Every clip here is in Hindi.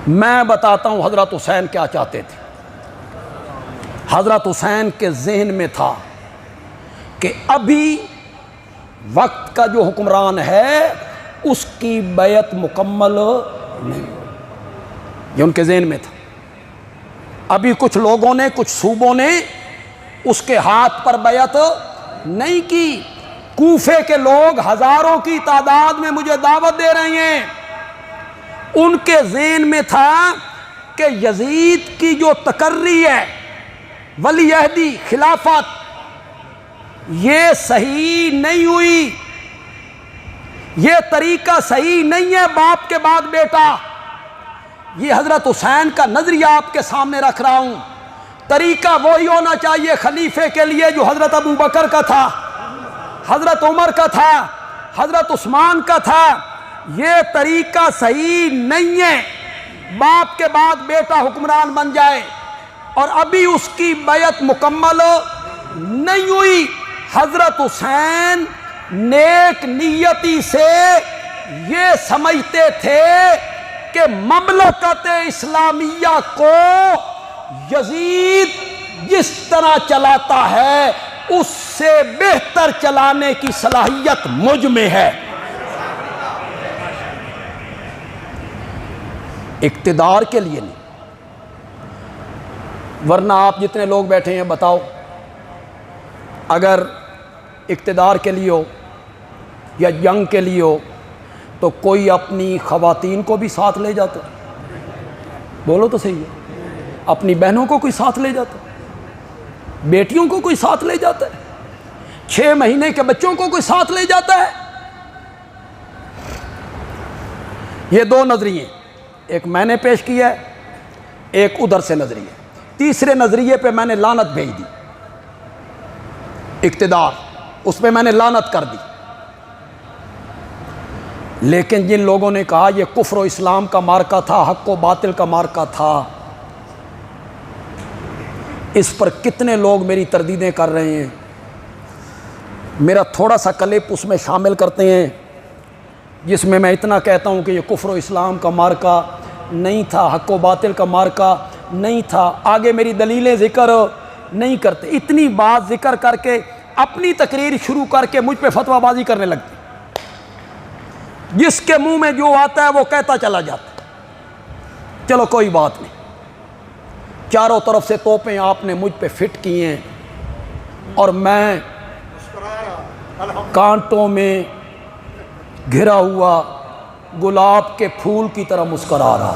मैं बताता हूँ हज़रत हुसैन क्या चाहते थे। हज़रत हुसैन के जहन में था कि अभी वक्त का जो हुक्मरान है उसकी बैत मुकम्मल नहीं, ये उनके जहन में था। अभी कुछ लोगों ने, कुछ सूबों ने उसके हाथ पर बैत नहीं की। कूफे के लोग हजारों की तादाद में मुझे दावत दे रहे हैं। उनके ज़हन में था कि यजीद की जो तकर्री है, वली अहदी, खिलाफत, ये सही नहीं हुई, ये तरीका सही नहीं है बाप के बाद बेटा। ये हज़रत हुसैन का नजरिया आपके सामने रख रहा हूं। तरीका वही होना चाहिए खलीफे के लिए जो हज़रत अबू बकर का था, हज़रत उमर का था, हज़रत उस्मान का था। ये तरीका सही नहीं है बाप के बाद बेटा हुक्मरान बन जाए, और अभी उसकी बैत मुकम्मल नहीं हुई। हज़रत हुसैन नेक नियति से ये समझते थे कि ममलकत इस्लामिया को यजीद जिस तरह चलाता है उससे बेहतर चलाने की सलाहियत मुझ में है। इक्तिदार के लिए नहीं, वरना आप जितने लोग बैठे हैं बताओ, अगर इक्तिदार के लिए हो या जंग के लिए हो तो कोई अपनी ख़वातीन को भी साथ ले जाता, बोलो तो सही है। अपनी बहनों को कोई साथ ले जाता, बेटियों को कोई साथ ले जाता है, 6 महीने के बच्चों को कोई साथ ले जाता है। ये दो नजरिए, एक मैंने पेश किया है, एक उधर से नजरिए। तीसरे नजरिए पे मैंने लानत भेज दी, इक्तिदार, उस पर मैंने लानत कर दी। लेकिन जिन लोगों ने कहा यह कुफ्र और इस्लाम का मार्का था, हक व बातिल का मार्का था, इस पर कितने लोग मेरी तरदीदें कर रहे हैं। मेरा थोड़ा सा क्लिप उसमें शामिल करते हैं जिसमें मैं इतना कहता हूं कि यह कुफ्र और इस्लाम का मार्का नहीं था, हक व बातिल का मार्का नहीं था। आगे मेरी दलीलें जिक्र नहीं करते, इतनी बात जिक्र करके अपनी तकरीर शुरू करके मुझ पे फतवाबाजी करने लगती। जिसके मुंह में जो आता है वो कहता चला जाता। चलो कोई बात नहीं, चारों तरफ से तोपें आपने मुझ पे फिट किए हैं और मैं कांटों में घिरा हुआ गुलाब के फूल की तरह मुस्कुरा रहा।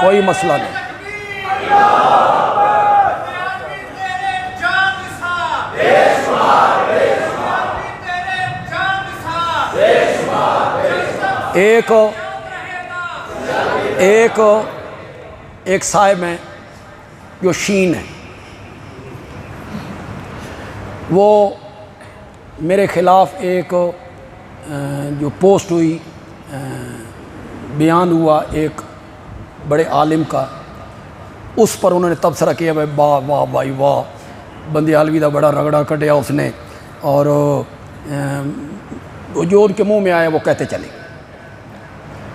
कोई मसला नहीं। एक साहिब में जो शीन है, वो मेरे ख़िलाफ़ एक जो पोस्ट हुई, बयान हुआ एक बड़े आलिम का, उस पर उन्होंने तबसरा किया, भाई वाह वाह भाई वाह, बंदियालवी का बड़ा रगड़ा कटिया उसने, और जो उनके मुंह में आया वो कहते चले।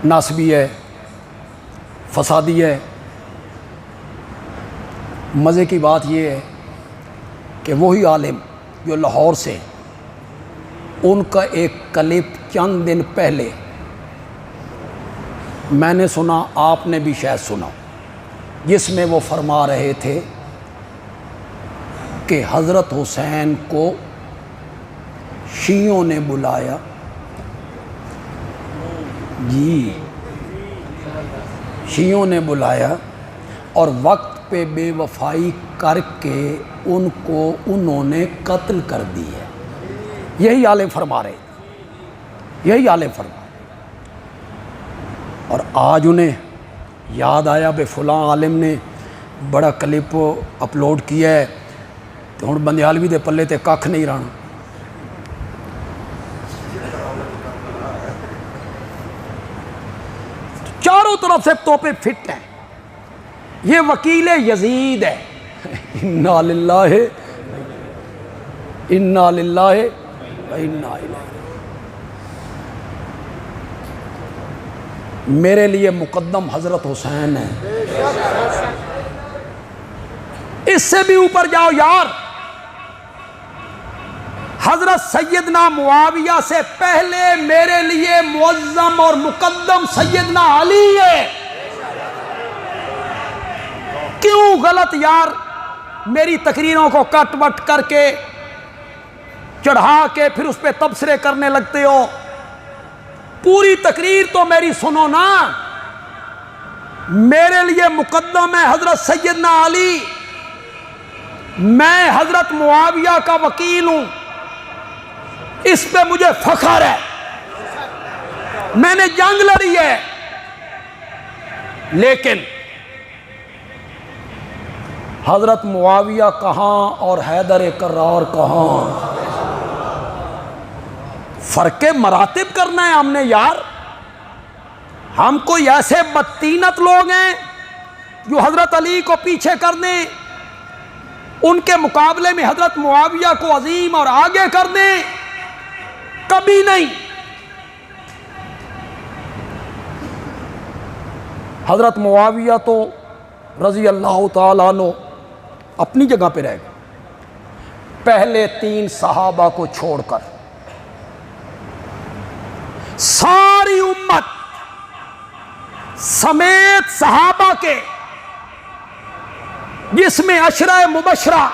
नासबी है, फसादी है। मज़े की बात ये है कि वही आलिम जो लाहौर से, उनका एक क्लिप चंद दिन पहले मैंने सुना, आपने भी शायद सुना, जिसमें वो फरमा रहे थे कि हज़रत हुसैन को शियों ने बुलाया जी, शियों ने बुलाया और वक्त पे बेवफाई करके उनको उन्होंने कत्ल कर दी है। यही आलिम फरमा रहे, यही आलिम फरमा। और आज उन्हें याद आया बे फलां आलिम ने बड़ा क्लिप अपलोड किया है, तो हुण बंदियालवी दे पल्ले ते कख नहीं रहना। चारों तरफ से तोपे फिट हैं। ये वकील यजीद है। इन्ना लिल्लाहि इन्ना लिल्लाहि व इन्ना इलैहि। मेरे लिए मुकद्दम हजरत हुसैन है। इससे भी ऊपर जाओ यार, हजरत सैयदना मुआविया से पहले मेरे लिए मुअज्जम और मुकद्दम सैयदना अली है। क्यों गलत यार मेरी तकरीरों को कट वट करके चढ़ा के फिर उस पर तबसरे करने लगते हो? पूरी तकरीर तो मेरी सुनो ना। मेरे लिए मुकद्दम है हजरत सैयदना अली, मैं हजरत मुआविया का वकील हूं, इस पे मुझे फख्र है, मैंने जंग लड़ी है। लेकिन हजरत मुआविया कहां और हैदर कर्रार कहां? फर्के मरातिब करना है हमने यार। हम कोई ऐसे बदतीनत लोग हैं जो हजरत अली को पीछे कर दें, उनके मुकाबले में हजरत मुआविया को अजीम और आगे कर दें? कभी नहीं। हजरत मुआविया तो रजी अल्लाह ताला अन्हु अपनी जगह पे रह गए, पहले 3 सहाबा को छोड़कर सारी उम्मत समेत सहाबा के, जिसमें अशरा मुबशरा,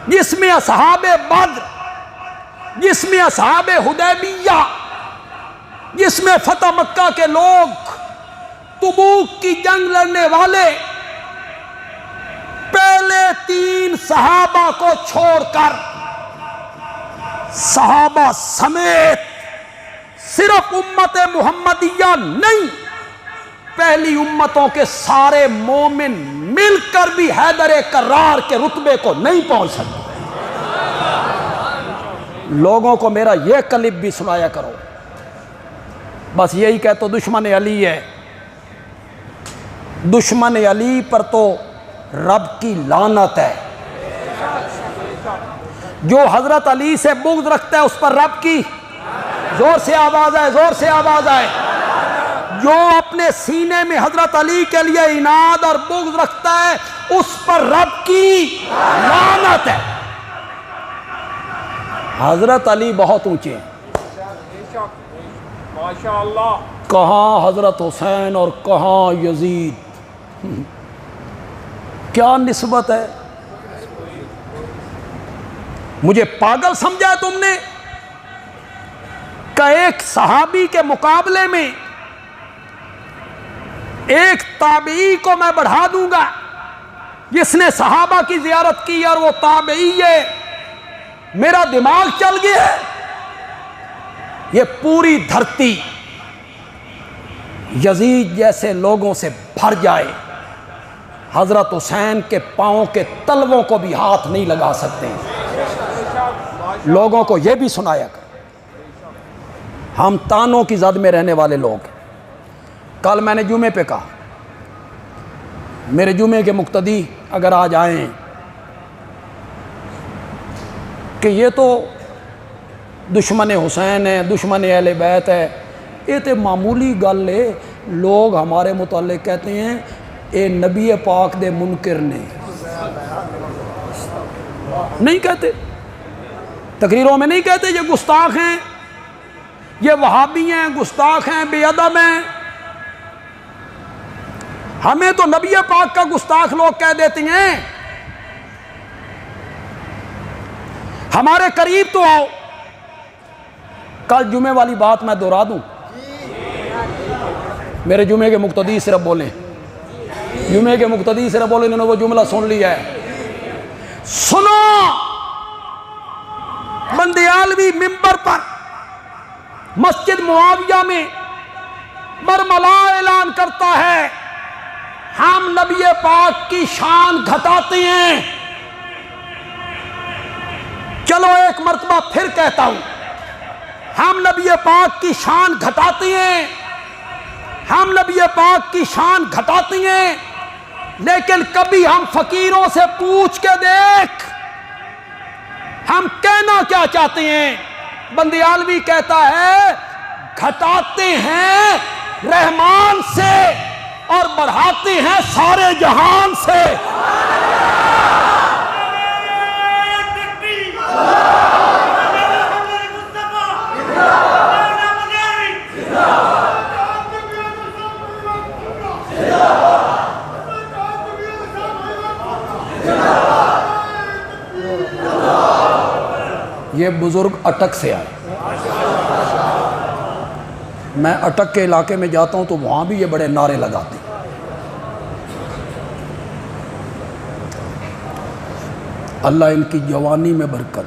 जिसमें असहाबे बद्र, जिसमें असहाबे हुदैबिया, जिसमें फतह मक्का के लोग, तबूक की जंग लड़ने वाले, पहले 3 सहाबा को छोड़कर सहाबा समेत सिर्फ उम्मत मुहम्मदिया नहीं, पहली उम्मतों के सारे मोमिन मिलकर भी हैदर कर्रार के रुतबे को नहीं पहुंच सकते। लोगों को मेरा यह क्लिप भी सुनाया करो, बस यही कह तो दुश्मन अली है। दुश्मन अली पर तो रब की लानत है। जो हजरत अली से बुग़्ज़ रखता है उस पर रब की, जोर से आवाज आए, जोर से आवाज आए। जो अपने सीने में हजरत अली के लिए इनाद और बुग़्ज़ रखता है उस पर रब की लानत है। हजरत अली बहुत ऊंचे हैं, माशाअल्लाह। कहाँ हजरत हुसैन और कहाँ यजीद, क्या निस्बत है? मुझे पागल समझा तुमने? का एक सहाबी के मुकाबले में एक ताबई को मैं बढ़ा दूंगा, जिसने सहाबा की जियारत की और वो ताबई है। मेरा दिमाग चल गया है। ये पूरी धरती यजीद जैसे लोगों से भर जाए, हजरत हुसैन के पांव के तलवों को भी हाथ नहीं लगा सकते। लोगों को यह भी सुनाया कर, हम तानों की जद में रहने वाले लोग। कल मैंने जुमे पे कहा, मेरे जुमे के मुक्तदी अगर आज आए कि ये तो दुश्मन हुसैन है, दुश्मन अहले बैत है, ये तो मामूली गल है। लोग हमारे मुताल्लिक कहते हैं ये नबी पाक दे मुनकिर ने, नहीं कहते, तकरीरों में नहीं कहते ये गुस्ताख हैं, ये वहाबी हैं, गुस्ताख हैं, बेअदब हैं। हमें तो नबी पाक का गुस्ताख लोग कह देते हैं। हमारे करीब तो आओ। कल जुमे वाली बात मैं दोहरा दूं, मेरे जुमे के मुक्तदी सिर्फ बोले, जुमे के मुक्तदी सिर्फ बोले, इन्होंने वो जुमला सुन लिया है। सुनो, बंदियालवी मिंबर पर मस्जिद मुआविया में बरमला ऐलान करता है, हम नबी पाक की शान घटाते हैं। चलो एक मर्तबा फिर कहता हूं, हम नबी पाक की शान घटाते हैं, हम नबी पाक की शान घटाते हैं। लेकिन कभी हम फकीरों से पूछ के देख, हम कहना क्या चाहते हैं। बंदियालवी कहता है घटाते हैं रहमान से और बढ़ाते हैं सारे जहान से। ये बुजुर्ग अटक से आए। मैं अटक के इलाके में जाता हूं तो वहां भी ये बड़े नारे लगाते हैं। अल्लाह इनकी जवानी में बरकत